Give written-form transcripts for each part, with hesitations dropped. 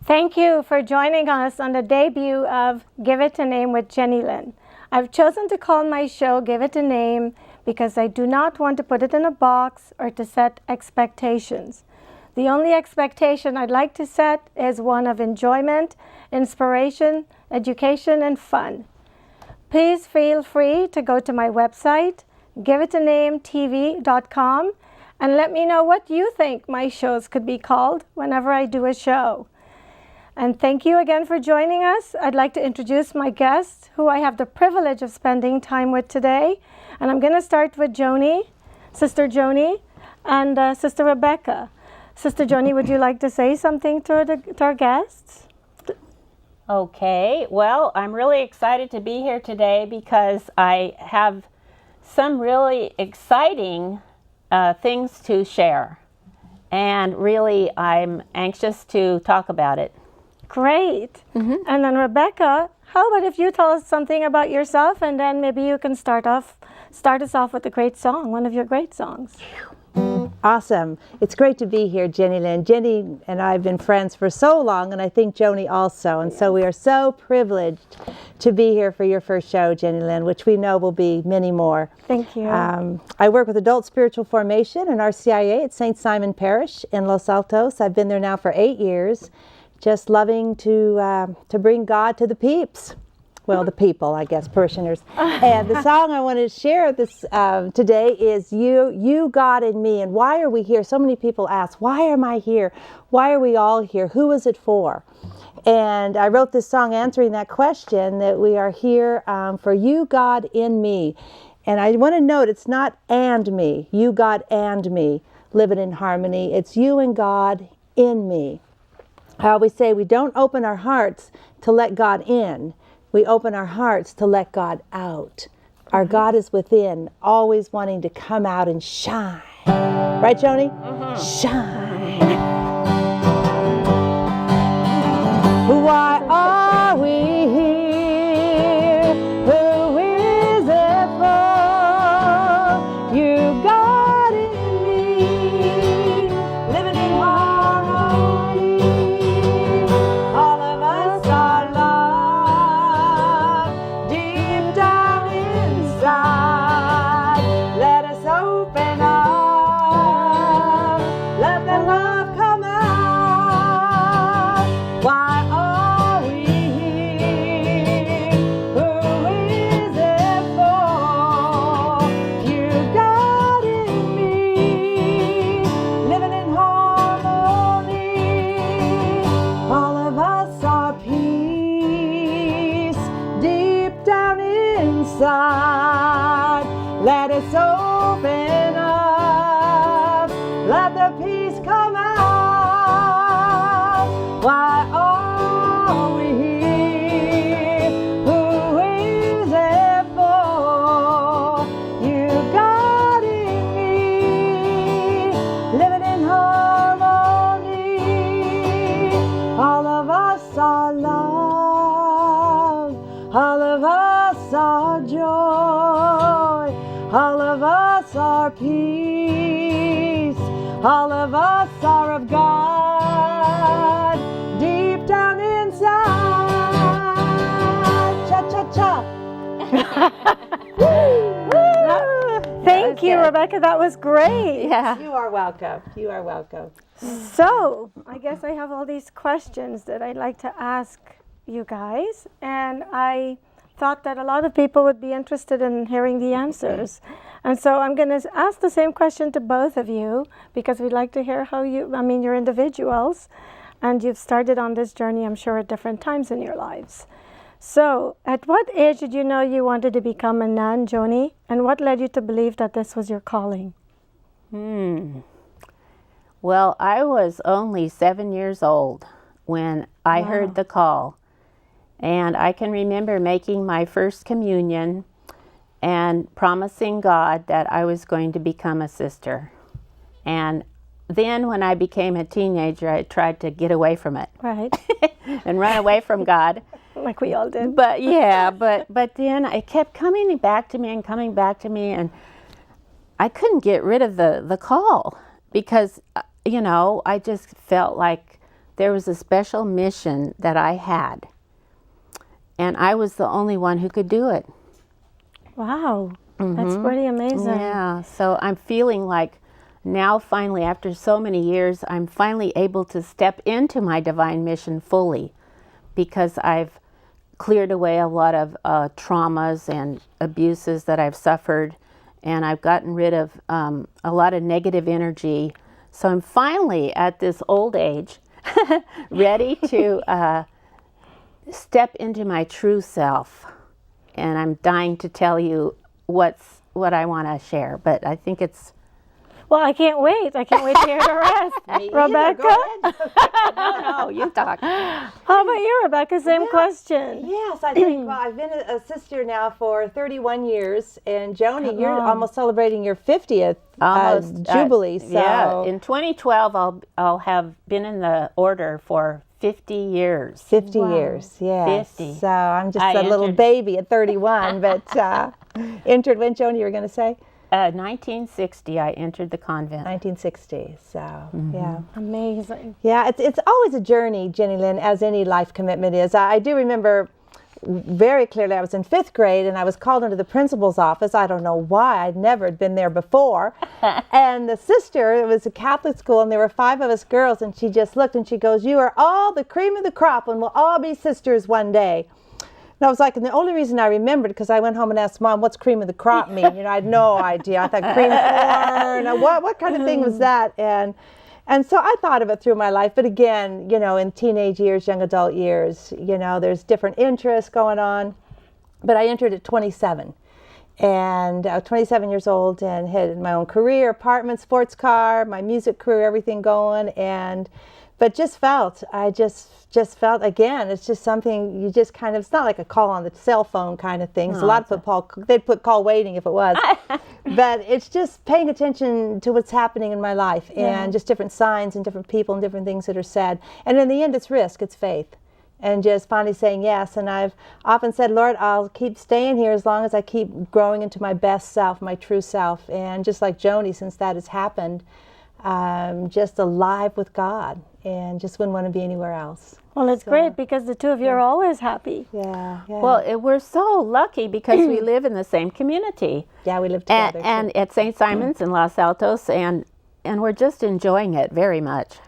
Thank you for joining us on the debut of Give It a Name with Jennylyn. I've chosen to call my show Give It a Name because I do not want to put it in a box or to set expectations. The only expectation I'd like to set is one of enjoyment, inspiration, education, and fun. Please feel free to go to my website, giveitanametv.com, and let me know what you think my shows could be called whenever I do a show. And thank you again for joining us. I'd like to introduce my guests, who I have the privilege of spending time with today. And I'm going to start with Joni, Sister Joni, and Sister Rebecca. Sister Joni, would you like to say something to our guests? Okay, well, I'm really excited to be here today because I have some really exciting things to share. And really, I'm anxious to talk about it. Great. And then Rebecca, how about if you tell us something about yourself, and then maybe you can start us off with a great song, one of your great songs. Awesome. It's great to be here, Jennylyn. Jenny and I have been friends for so long, and I think Joni also. And so we are so privileged to be here for your first show, Jennylyn, which we know will be many more. Thank you. I work with Adult Spiritual Formation and RCIA at St. Simon Parish in Los Altos. I've been there now for 8 years. Just loving to bring God to the peeps. Well, the people, I guess, parishioners. And the song I wanted to share this today is You, God, and Me. And why are we here? So many people ask, why am I here? Why are we all here? Who is it for? And I wrote this song answering that question, that we are here for you, God, in me. And I want to note, it's not and me. You, God, and me. Living in harmony. It's you and God in me. I always say we don't open our hearts to let God in. We open our hearts to let God out. Our God is within, always wanting to come out and shine. Right, Joni? Shine. Why are we here? Who is it for? You, God in me, living in harmony. All of us are loved deep down inside. Let us open up, let the love come out. Why are we here? Who is it for? You, God in me, living in harmony. All of us are peace deep down inside. Let us open up, let the peace come out. Why are we here? Who is it for? You, God in me, living in harmony. All of us are love, all of us are joy, all of us are peace, all of us are of God, deep down inside. Cha-cha-cha. Thank you, Rebecca. That was great. Yeah. You are welcome. You are welcome. So, I guess I have all these questions that I'd like to ask you guys, and I thought that a lot of people would be interested in hearing the answers. And so I'm going to ask the same question to both of you, because we'd like to hear how you're individuals, and you've started on this journey, I'm sure, at different times in your lives. So, at what age did you know you wanted to become a nun, Joni? And what led you to believe that this was your calling? Well, I was only 7 years old when I heard the call. And I can remember making my first communion and promising God that I was going to become a sister. And then when I became a teenager, I tried to get away from it. Right. And run away from God. Like we all did. But yeah, but then it kept coming back to me, and I couldn't get rid of the call, because I just felt like there was a special mission that I had, and I was the only one who could do it. Wow, that's pretty amazing. Yeah, so I'm feeling like now finally, after so many years, I'm finally able to step into my divine mission fully, because I've cleared away a lot of traumas and abuses that I've suffered, and I've gotten rid of a lot of negative energy. So I'm finally at this old age ready to step into my true self. And I'm dying to tell you what I want to share, but I think it's... Well, I can't wait. I can't wait to hear the rest. Rebecca? Go ahead. No, you talk. How about you, Rebecca? Same question. Yes, I think, well, I've been a sister now for 31 years, and Joni, you're almost celebrating your 50th Jubilee. So. Yeah, in 2012, I'll have been in the order for 50 years. 50 years, yes. 50. So I'm just a little baby at 31, but entered when, Joni, you were going to say? 1960, I entered the convent. 1960, so yeah. Amazing. Yeah, it's always a journey, Jennylyn, as any life commitment is. I do remember very clearly I was in 5th grade and I was called into the principal's office. I don't know why. I'd never had been there before. And the sister, it was a Catholic school, and there were 5 of us girls, and she just looked and she goes, "You are all the cream of the crop and we'll all be sisters one day." And I was like, and the only reason I remembered, because I went home and asked Mom, "What's cream of the crop mean?" You know, I had no idea. I thought cream corn, what kind of thing was that? And so I thought of it through my life. But again, you know, in teenage years, young adult years, you know, there's different interests going on. But I entered at 27. And I was 27 years old and had my own career, apartment, sports car, my music career, everything going. But I just felt, again, it's just something you just kind of, it's not like a call on the cell phone kind of thing. So a lot of people, they'd put call waiting if it was. But it's just paying attention to what's happening in my life and just different signs and different people and different things that are said. And in the end, it's risk, it's faith. And just finally saying yes. And I've often said, "Lord, I'll keep staying here as long as I keep growing into my best self, my true self." And just like Joni, since that has happened, just alive with God and just wouldn't want to be anywhere else. Well, it's great because the two of you are always happy. Yeah. Well, we're so lucky because we live in the same community. Yeah, we live together. And at St. Simon's in Los Altos, and we're just enjoying it very much.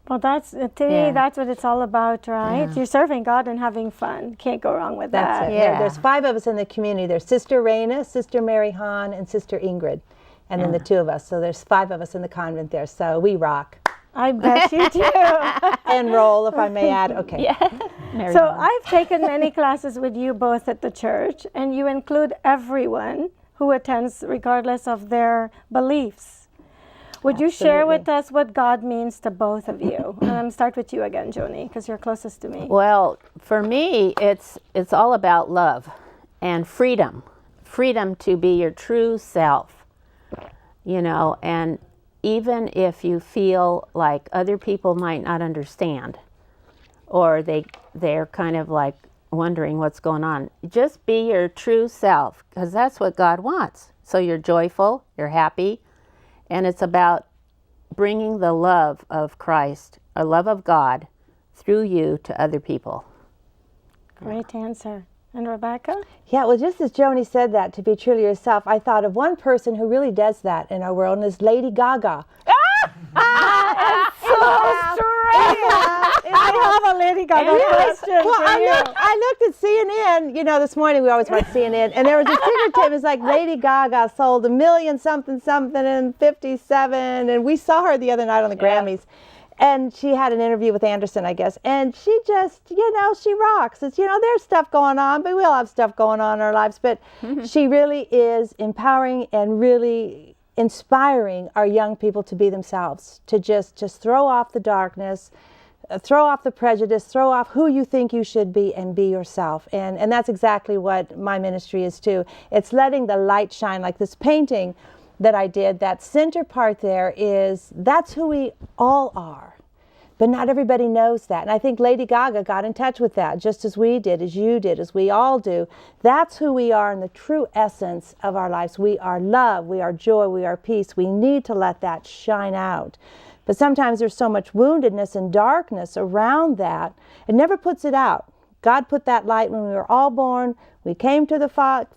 Well, to me, that's what it's all about, right? You're serving God and having fun. Can't go wrong with that. That's it. Yeah. There's 5 of us in the community. There's Sister Raina, Sister Mary Hahn, and Sister Ingrid. And then the 2 of us. So there's 5 of us in the convent there. So we rock. I bet you do. And roll, if I may add. Okay. Yeah. So I've taken many classes with you both at the church, and you include everyone who attends regardless of their beliefs. Would you share with us what God means to both of you? Start with you again, Joni, because you're closest to me. Well, for me, it's all about love and freedom. Freedom to be your true self, you know, and even if you feel like other people might not understand, or they're kind of like wondering what's going on, just be your true self, because that's what God wants. So you're joyful, you're happy, and it's about bringing the love of Christ, a love of God, through you to other people. Great answer. And Rebecca? Yeah, well, just as Joni said that, to be truly yourself, I thought of one person who really does that in our world, and is Lady Gaga. I have a Lady Gaga question Well, for you. I looked at CNN, you know, this morning we always watch CNN, and there was a ticker tape. It was like Lady Gaga sold 1 million something in 57, and we saw her the other night on the Grammys. And she had an interview with Anderson, I guess, and she just, you know, she rocks. It's, you know, there's stuff going on, but we all have stuff going on in our lives, but she really is empowering and really inspiring our young people to be themselves, to just throw off the darkness, throw off the prejudice, throw off who you think you should be, and be yourself. And that's exactly what my ministry is too. It's letting the light shine, like this painting that I did. That center part there that's who we all are. But not everybody knows that. And I think Lady Gaga got in touch with that, just as we did, as you did, as we all do. That's who we are in the true essence of our lives. We are love, we are joy, we are peace. We need to let that shine out. But sometimes there's so much woundedness and darkness around that, it never puts it out. God put that light when we were all born. We came to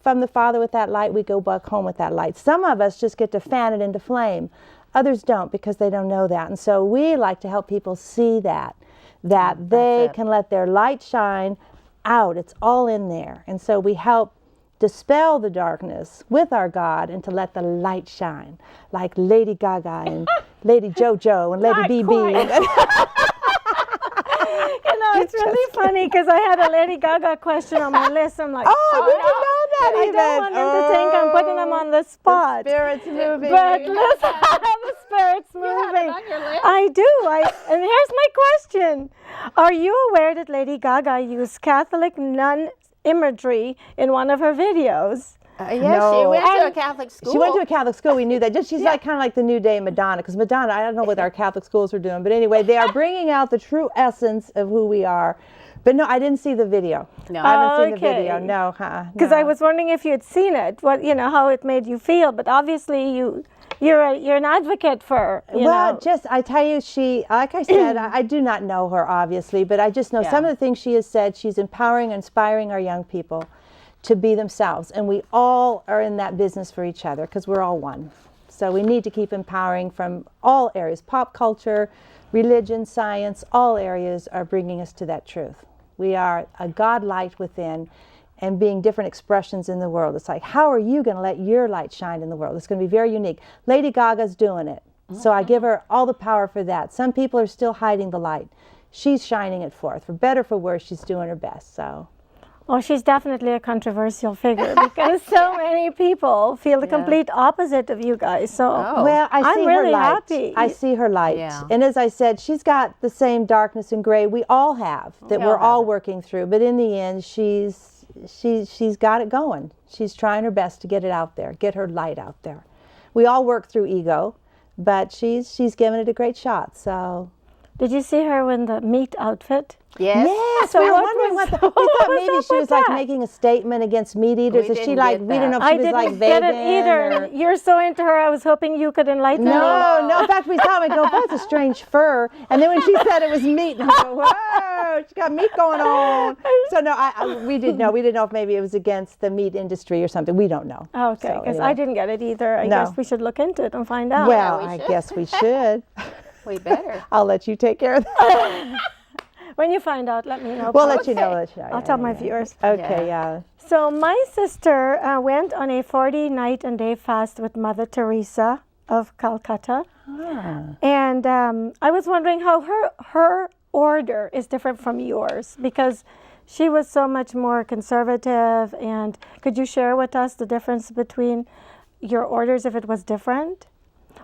from the Father with that light. We go back home with that light. Some of us just get to fan it into flame. Others don't, because they don't know that. And so we like to help people see that they can let their light shine out. It's all in there. And so we help dispel the darkness with our God and to let the light shine, like Lady Gaga and Lady JoJo and Lady BB. It's really funny because I had a Lady Gaga question on my list. I'm like, oh, we didn't know that I even. don't want them to think I'm putting them on the spot. The spirit's moving. But listen, the spirit's moving. I do. And here's my question. Are you aware that Lady Gaga used Catholic nun imagery in one of her videos? Yes, No. she went to a Catholic school. She went to a Catholic school. We knew that. She's like kind of like the new day Madonna, because Madonna, I don't know what our Catholic schools are doing, but anyway, they are bringing out the true essence of who we are. But no, I didn't see the video. No. I haven't seen the video. No, Because I was wondering if you had seen it, how it made you feel. But obviously, you're an advocate for. I tell you, she, like I said, I do not know her obviously, but I just know some of the things she has said. She's empowering, inspiring our young people to be themselves, and we all are in that business for each other because we're all one. So we need to keep empowering from all areas. Pop culture, religion, science, all areas are bringing us to that truth. We are a God light within, and being different expressions in the world. It's like, how are you going to let your light shine in the world? It's going to be very unique. Lady Gaga's doing it, so I give her all the power for that. Some people are still hiding the light. She's shining it forth. For better, for worse, she's doing her best. So. Well, she's definitely a controversial figure because so many people feel the complete opposite of you guys. So, well, I'm really happy. I see her light. Yeah. And as I said, she's got the same darkness and gray we all have, that we're all working through. But in the end, she's got it going. She's trying her best to get it out there, get her light out there. We all work through ego, but she's given it a great shot. So. Did you see her in the meat outfit? Yes, So we were what wondering was- we thought what maybe was she up was like with making a statement against meat eaters. We Is she didn't like, get we didn't know that. if I she was didn't like get vegan it either. or... You're so into her. I was hoping you could enlighten me. No, in fact, we saw it and go, that's a strange fur. And then when she said it was meat, and I go, whoa, she got meat going on. So no, we didn't know. We didn't know if maybe it was against the meat industry or something. We don't know. Okay, So, because anyway. I didn't get it either. I No. guess we should look into it and find out. Well, we I should. guess we should. We better. I'll let you take care of that. When you find out, let me know. We'll please. let you know. Let you know. I'll tell my viewers. Okay, yeah. So my sister went on a 40 night and day fast with Mother Teresa of Calcutta. And I was wondering how her order is different from yours, because she was so much more conservative. And could you share with us the difference between your orders, if it was different?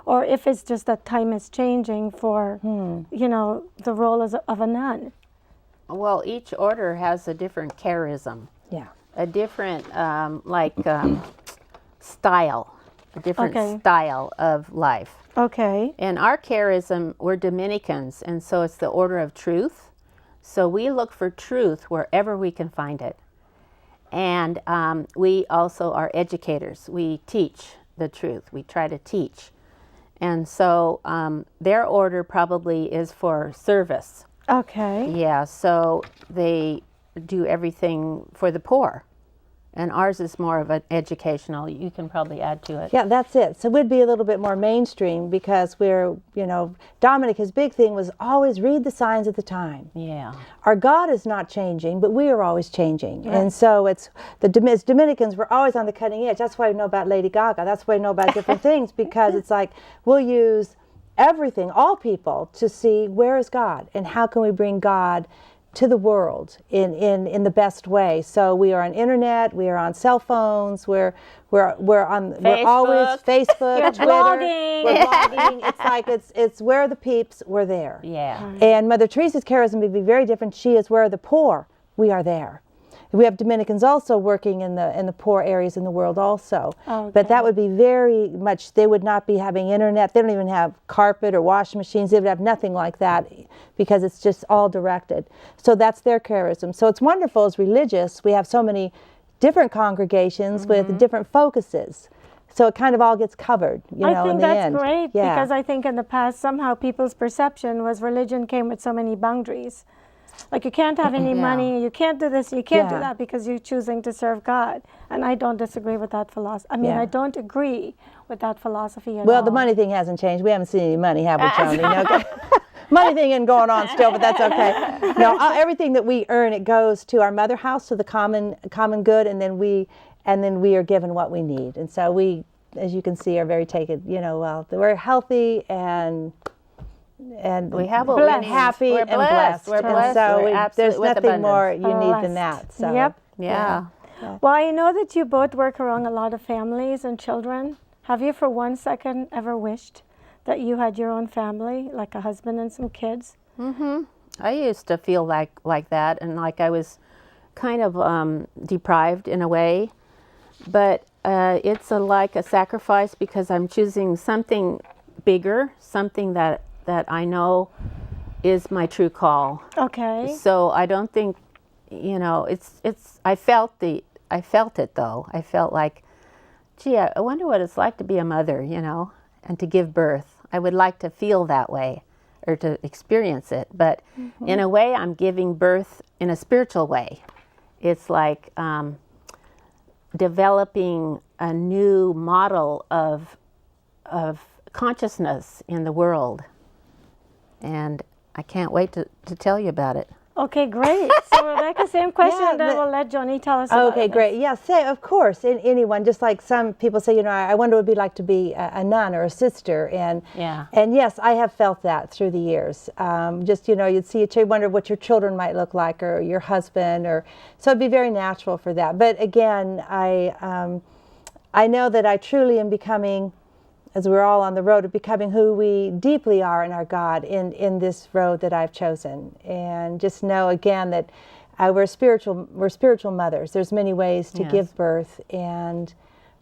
Or if it's just that time is changing for, the role of a nun? Well, each order has a different charism, Yeah. a different style, a different style of life. Okay. And our charism, we're Dominicans, and so it's the order of truth. So we look for truth wherever we can find it. And we also are educators. We teach the truth. We try to teach. And so their order probably is for service. Okay. Yeah, so they do everything for the poor. And ours is more of an educational. You can probably add to it. Yeah, that's it. So we'd be a little bit more mainstream because we're, Dominic, his big thing was always read the signs of the time. Yeah. Our God is not changing, but we are always changing. And so it's, as Dominicans, we're always on the cutting edge. That's why we know about Lady Gaga. That's why we know about different things, because it's like we'll use everything, all people, to see where is God and how can we bring God to the world in the best way. So we are on internet, we are on cell phones, we're always Facebook, You're Twitter, blogging. we're blogging. It's like it's where are the peeps, we're there. Yeah. And Mother Teresa's charism would be very different. She is where are the poor, we are there. We have Dominicans also working in the poor areas in the world also. Okay. But that would be very much, they would not be having internet. They don't even have carpet or washing machines. They would have nothing like that because it's just all directed. So that's their charism. So it's wonderful as religious. We have so many different congregations with different focuses. so it kind of all gets covered, you know, in the end. I think that's great, Yeah. because I think in the past somehow people's perception was religion came with so many boundaries. Like you can't have any money, you can't do this, you can't do that because you're choosing to serve God. And I don't disagree with that philosophy. I mean, I don't agree with that philosophy at all. Well, the money thing hasn't changed. We haven't seen any money, have we, Joni? No, money thing isn't going on still, but that's okay. No, everything that we earn, it goes to our mother house, to the common good, and then we are given what we need. And so we, as you can see, are very taken. You know, well, we're healthy and we have what we're we need. happy We're and blessed. blessed. We're blessed. And so We're absolutely there's nothing with more abundance. you need than that. So Yep. Yeah. Well, I know that you both work around a lot of families and children. Have you for one second ever wished that you had your own family, like a husband and some kids? I used to feel like that, and like I was kind of deprived in a way. But it's like a sacrifice, because I'm choosing something bigger, something that I know is my true call. Okay. So I don't think, you know, I felt it though. I felt like, gee, I wonder what it's like to be a mother, you know, and to give birth. I would like to feel that way, or to experience it. But in a way, I'm giving birth in a spiritual way. It's like developing a new model of consciousness in the world. And I can't wait to tell you about it. Okay, great. So Rebecca, same question, and then we'll let Joni tell us about it. Okay, great. Yeah, say, of course, anyone, just like some people say, you know, I wonder what it would be like to be a nun or a sister. And yes, I have felt that through the years. Just, you know, you'd see you wonder what your children might look like, or your husband, or so it'd be very natural for that. But again, I know that I truly am becoming, as we're all on the road of becoming who we deeply are in our God in this road that I've chosen. And just know again that we're spiritual mothers. There's many ways to give birth, and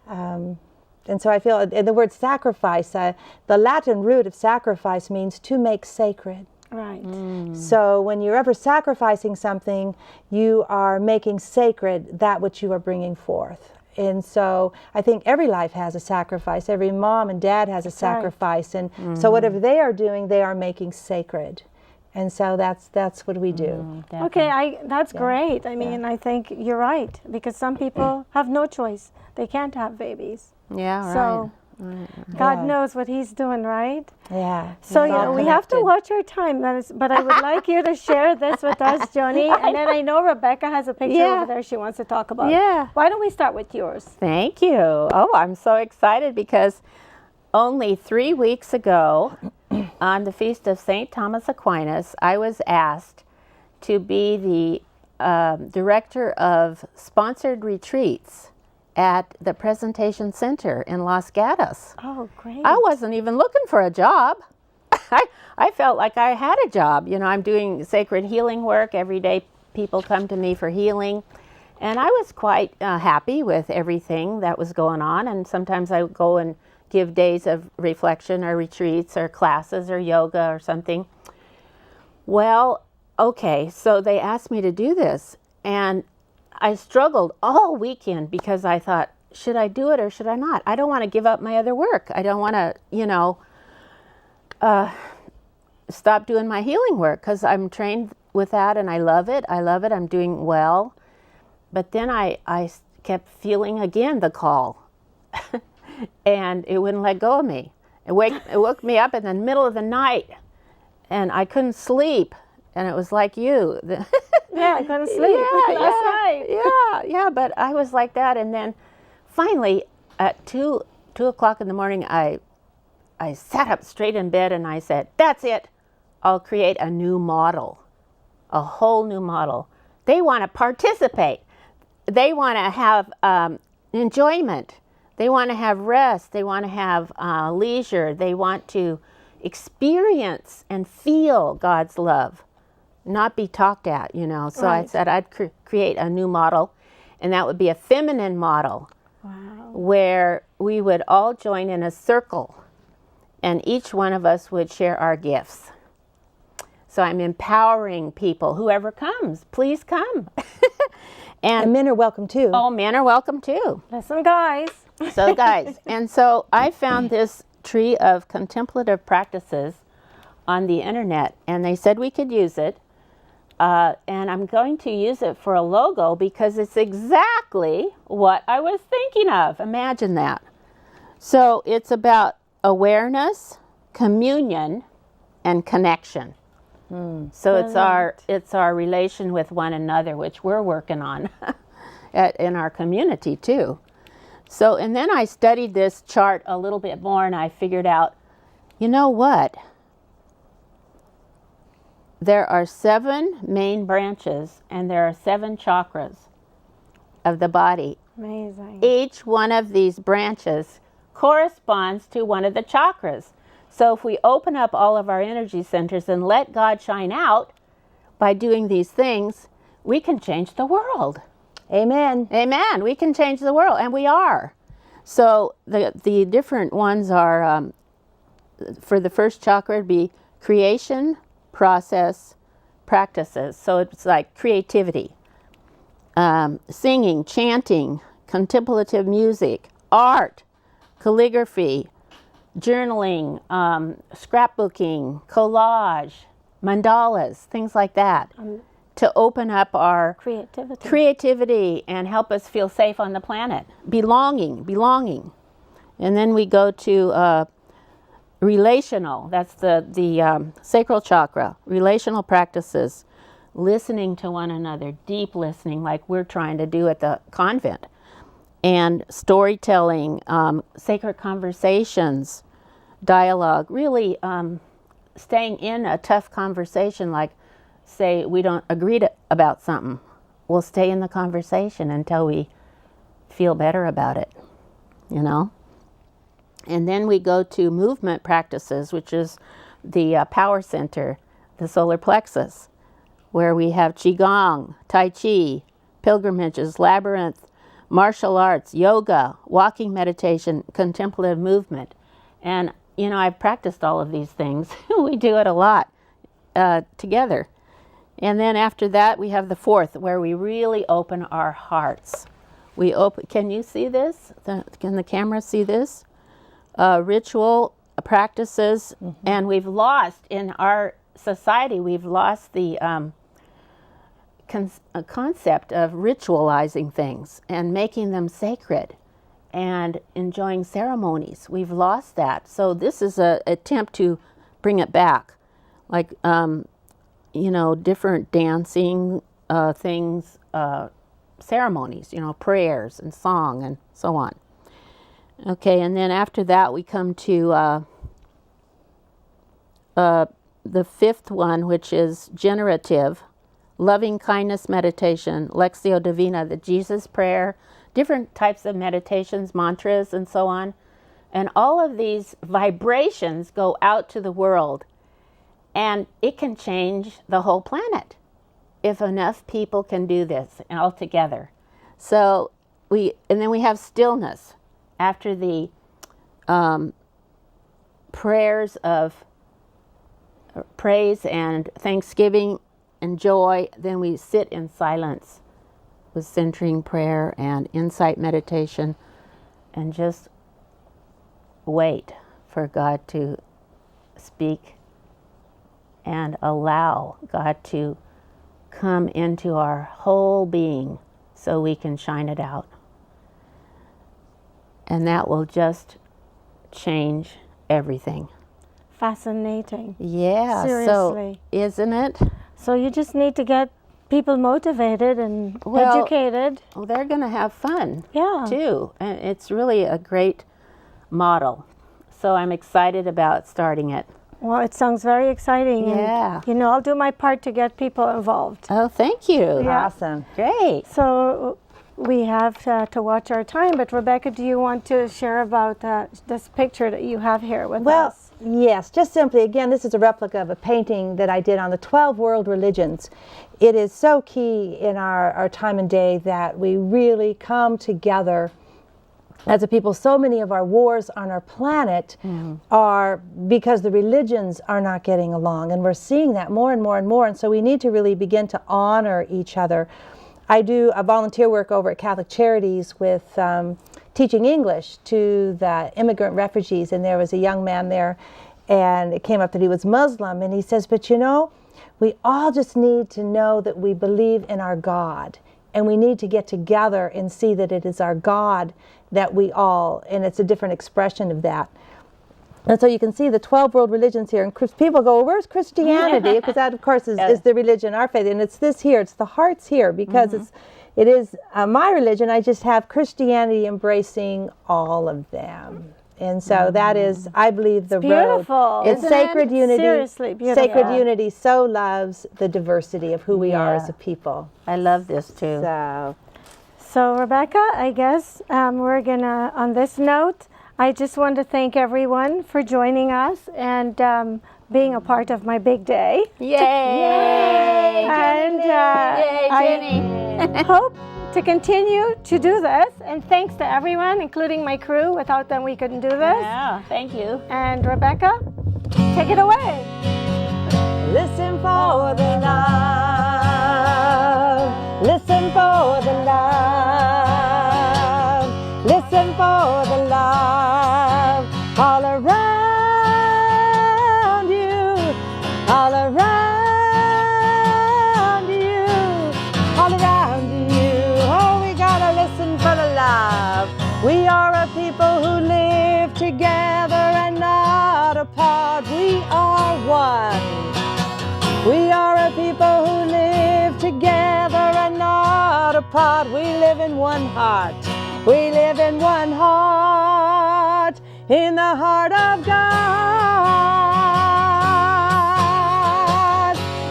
so I feel, and the word sacrifice, the Latin root of sacrifice means to make sacred. Right. So when you're ever sacrificing something, you are making sacred that which you are bringing forth. And so I think every life has a sacrifice. Every mom and dad has a sacrifice. And so whatever they are doing, they are making sacred. And so that's what we do. Okay, that's great. I mean, I think you're right, because some people have no choice. They can't have babies. Yeah, right. So God knows what He's doing, right? Yeah. So, you know, we have to watch our time, but I would like you to share this with us, Joni. And then I know Rebecca has a picture over there she wants to talk about. Yeah. Why don't we start with yours? Thank you. Oh, I'm so excited, because only 3 weeks ago, on the feast of St. Thomas Aquinas, I was asked to be the director of sponsored retreats at the Presentation Center in Los Gatos. Oh, great. I wasn't even looking for a job. I felt like I had a job. You know, I'm doing sacred healing work. Every day people come to me for healing. And I was quite happy with everything that was going on. And sometimes I would go and give days of reflection or retreats or classes or yoga or something. Well, okay, so they asked me to do this. And I struggled all weekend, because I thought, should I do it or should I not? I don't want to give up my other work. I don't want to, you know, stop doing my healing work, because I'm trained with that and I love it. I'm doing well. But then I kept feeling again the call, and it wouldn't let go of me. It woke me up in the middle of the night, and I couldn't sleep. And it was like you. Yeah, I couldn't sleep last night. Yeah, but I was like that. And then finally, at 2 o'clock in the morning, I sat up straight in bed and I said, that's it. I'll create a new model, a whole new model. They want to participate. They want to have enjoyment. They want to have rest. They want to have leisure. They want to experience and feel God's love, not be talked at, you know. So I said I'd create a new model, and that would be a feminine model. Where we would all join in a circle, and each one of us would share our gifts. So I'm empowering people. Whoever comes, please come. And men are welcome too. Oh, men are welcome too. Listen, guys. So guys, and so I found this tree of contemplative practices on the internet, and they said we could use it. And I'm going to use it for a logo because it's exactly what I was thinking of. Imagine that. So it's about awareness, communion, and connection. So it's our relation with one another, which we're working on in our community too. So, and then I studied this chart a little bit more, and I figured out, you know what? There are 7 main branches, and there are 7 chakras of the body. Amazing. Each one of these branches corresponds to one of the chakras. So if we open up all of our energy centers and let God shine out by doing these things, we can change the world. Amen. Amen. We can change the world, and we are. So the different ones are, for the first chakra, it'd be creation, process, practices. So it's like creativity, singing, chanting, contemplative music, art, calligraphy, journaling, scrapbooking, collage, mandalas, things like that, to open up our creativity and help us feel safe on the planet. Belonging. And then we go to relational. That's the sacral chakra. Relational practices, listening to one another, deep listening, like we're trying to do at the convent. And storytelling, sacred conversations, dialogue, really staying in a tough conversation, like say we don't agree about something. We'll stay in the conversation until we feel better about it, you know? And then we go to movement practices, which is the power center, the solar plexus, where we have Qigong, Tai Chi, pilgrimages, labyrinth, martial arts, yoga, walking meditation, contemplative movement. And, you know, I've practiced all of these things. We do it a lot together. And then after that, we have the 4th, where we really open our hearts. We open. Can you see this? Can the camera see this? Ritual practices, and we've lost in our society. We've lost the concept of ritualizing things and making them sacred and enjoying ceremonies. We've lost that. So this is an attempt to bring it back, like you know, different dancing things, ceremonies, you know, prayers and song and so on. Okay, and then after that we come to the 5th one, which is generative, loving kindness meditation, Lectio Divina, the Jesus prayer, different types of meditations, mantras, and so on. And all of these vibrations go out to the world, and it can change the whole planet if enough people can do this all together. So and then we have stillness. After the prayers of praise and thanksgiving and joy, then we sit in silence with centering prayer and insight meditation, and just wait for God to speak and allow God to come into our whole being so we can shine it out. And that will just change everything. Fascinating. Yeah. Seriously. So, isn't it? So you just need to get people motivated and educated. Well, they're going to have fun, Yeah. too. And it's really a great model. So I'm excited about starting it. Well, it sounds very exciting. Yeah. And, you know, I'll do my part to get people involved. Oh, thank you. Yeah. Awesome. Great. So we have to watch our time. But Rebecca, do you want to share about this picture that you have here with us? Well, yes, just simply, again, this is a replica of a painting that I did on the 12 world religions. It is so key in our time and day that we really come together as a people. So many of our wars on our planet are because the religions are not getting along, and we're seeing that more and more and more. And so we need to really begin to honor each other. I do a volunteer work over at Catholic Charities with teaching English to the immigrant refugees, and there was a young man there, and it came up that he was Muslim, and he says, but you know, we all just need to know that we believe in our God, and we need to get together and see that it is our God that we all, and it's a different expression of that. And so you can see the 12 world religions here, and people go, well, where's Christianity? Because that, of course, is the religion, our faith, and it's this here, it's the hearts here, because it is my religion. I just have Christianity embracing all of them. And so that is, I believe, the beautiful, road. It's sacred unity. Seriously beautiful. Sacred unity so loves the diversity of who we are as a people. I love this too. So Rebecca, I guess we're gonna, on this note, I just want to thank everyone for joining us and being a part of my big day. Yay! And Yay, Jenny! I hope to continue to do this. And thanks to everyone, including my crew. Without them, we couldn't do this. Yeah, thank you. And Rebecca, take it away. Listen for the love. Listen for the love. Listen for the love all around you, all around you, all around you. Oh, we gotta listen for the love. We are a people who live together and not apart. We are one. We are a people who live together and not apart. We live in one heart. We live in one heart, in the heart of God.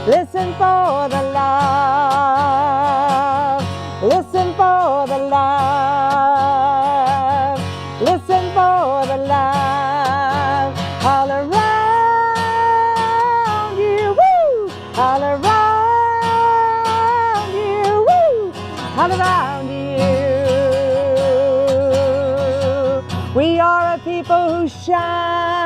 Listen for the love. Listen for the love. Listen for the love all around you. Woo! All around you. Woo! All around you. We are a people who shine.